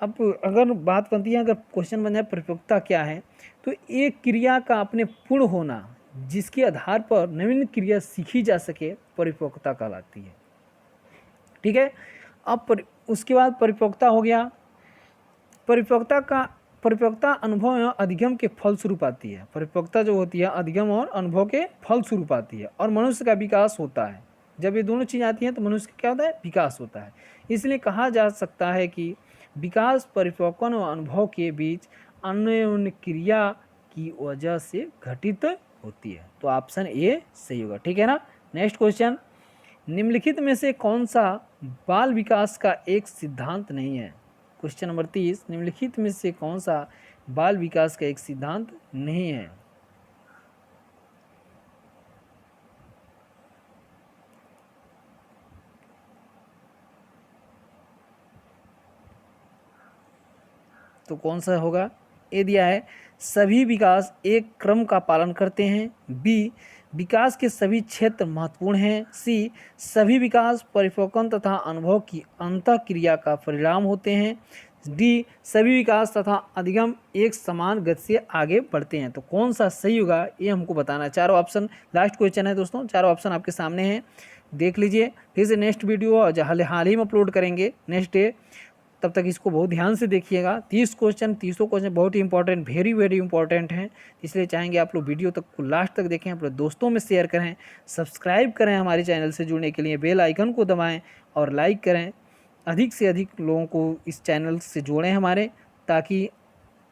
Speaker 1: अब अगर बात बनती है, अगर क्वेश्चन बन जाए परिपक्वता क्या है, तो एक क्रिया का अपने पूर्ण होना जिसके आधार पर नवीन क्रिया सीखी जा सके परिपक्वता कहलाती है। ठीक है। अब उसके बाद परिपक्वता हो गया। परिपक्वता अनुभव एवं अधिगम के फलस्वरूप आती है। परिपक्वता जो होती है अधिगम और अनुभव के फलस्वरूप आती है और मनुष्य का विकास होता है। जब ये दोनों चीज़ आती हैं तो मनुष्य का क्या होता है, विकास होता है। इसलिए कहा जा सकता है कि विकास परिपक्वन और अनुभव के बीच अन्योन्य क्रिया की वजह से घटित होती है। तो ऑप्शन ए सही होगा। ठीक है ना। नेक्स्ट क्वेश्चन, निम्नलिखित में से कौन सा बाल विकास का एक सिद्धांत नहीं है। क्वेश्चन नंबर 30, निम्नलिखित में से कौन सा बाल विकास का एक सिद्धांत नहीं है। तो कौन सा होगा, ए दिया है सभी विकास एक क्रम का पालन करते हैं, बी विकास के सभी क्षेत्र महत्वपूर्ण हैं, सी सभी विकास परिपक्वन तथा अनुभव की अंतःक्रिया का परिणाम होते हैं, डी सभी विकास तथा अधिगम एक समान गति से आगे बढ़ते हैं। तो कौन सा सही होगा ये हमको बताना है। चारों ऑप्शन, लास्ट क्वेश्चन है दोस्तों, चारों ऑप्शन आपके सामने हैं, देख लीजिए। फिर से नेक्स्ट वीडियो हाल ही में अपलोड करेंगे नेक्स्ट डे, तब तक इसको बहुत ध्यान से देखिएगा। 30 क्वेश्चन बहुत ही इंपॉर्टेंट, वेरी इंपॉर्टेंट हैं, इसलिए चाहेंगे आप लोग वीडियो तक को लास्ट तक देखें, अपने दोस्तों में शेयर करें, सब्सक्राइब करें, हमारे चैनल से जुड़ने के लिए बेल आइकन को दबाएं और लाइक करें। अधिक से अधिक लोगों को इस चैनल से जोड़ें हमारे, ताकि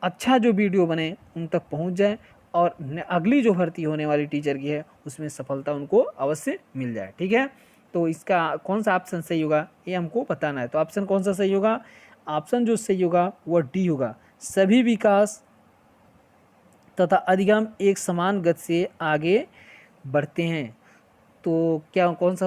Speaker 1: अच्छा जो वीडियो बने उन तक पहुंच जाए और अगली जो भर्ती होने वाली टीचर की है उसमें सफलता उनको अवश्य मिल जाए। ठीक है। तो इसका कौन सा ऑप्शन सही होगा ये हमको बताना है। तो ऑप्शन कौन सा सही होगा, ऑप्शन जो सही होगा वह डी होगा, सभी विकास तथा अधिगम एक समान गति से आगे बढ़ते हैं। तो क्या कौन सा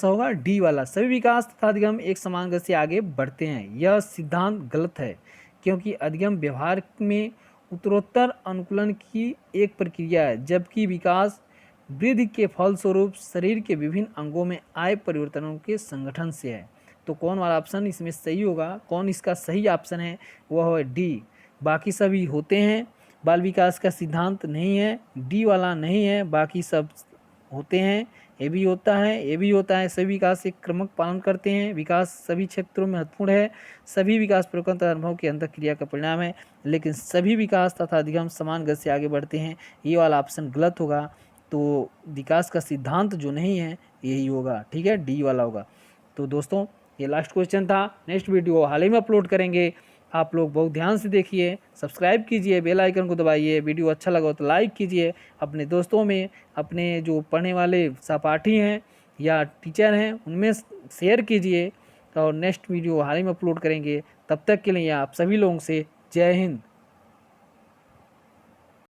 Speaker 1: होगा, डी वाला, सभी विकास तथा अधिगम एक समान गति से आगे बढ़ते हैं। यह सिद्धांत गलत है क्योंकि अधिगम व्यवहार में उत्तरोत्तर अनुकूलन की एक प्रक्रिया है, जबकि विकास वृद्धि के फलस्वरूप शरीर के विभिन्न अंगों में आए परिवर्तनों के संगठन से है। तो कौन वाला ऑप्शन इसमें सही होगा, कौन इसका सही ऑप्शन है, वह है डी। बाकी सभी होते हैं, बाल विकास का सिद्धांत नहीं है, डी वाला नहीं है, बाकी सब होते हैं, ये भी होता है, ये भी होता है। सभी विकास एक क्रमक पालन करते हैं, विकास सभी क्षेत्रों में महत्वपूर्ण है, सभी विकास परिपक्वन तथा अनुभव की अंतःक्रिया का परिणाम है, लेकिन सभी विकास तथा अधिगम समान गति से आगे बढ़ते हैं। ये वाला ऑप्शन गलत होगा। तो विकास का सिद्धांत जो नहीं है यही होगा। ठीक है, डी वाला होगा। तो दोस्तों ये लास्ट क्वेश्चन था, नेक्स्ट वीडियो हाल ही में अपलोड करेंगे, आप लोग बहुत ध्यान से देखिए, सब्सक्राइब कीजिए, बेल आइकन को दबाइए, वीडियो अच्छा लगा तो लाइक कीजिए, अपने दोस्तों में, अपने जो पढ़ने वाले सहपाठी हैं या टीचर हैं उनमें शेयर कीजिए। और नेक्स्ट वीडियो हाल ही में अपलोड करेंगे, तब तक के लिए आप सभी लोगों से जय हिंद।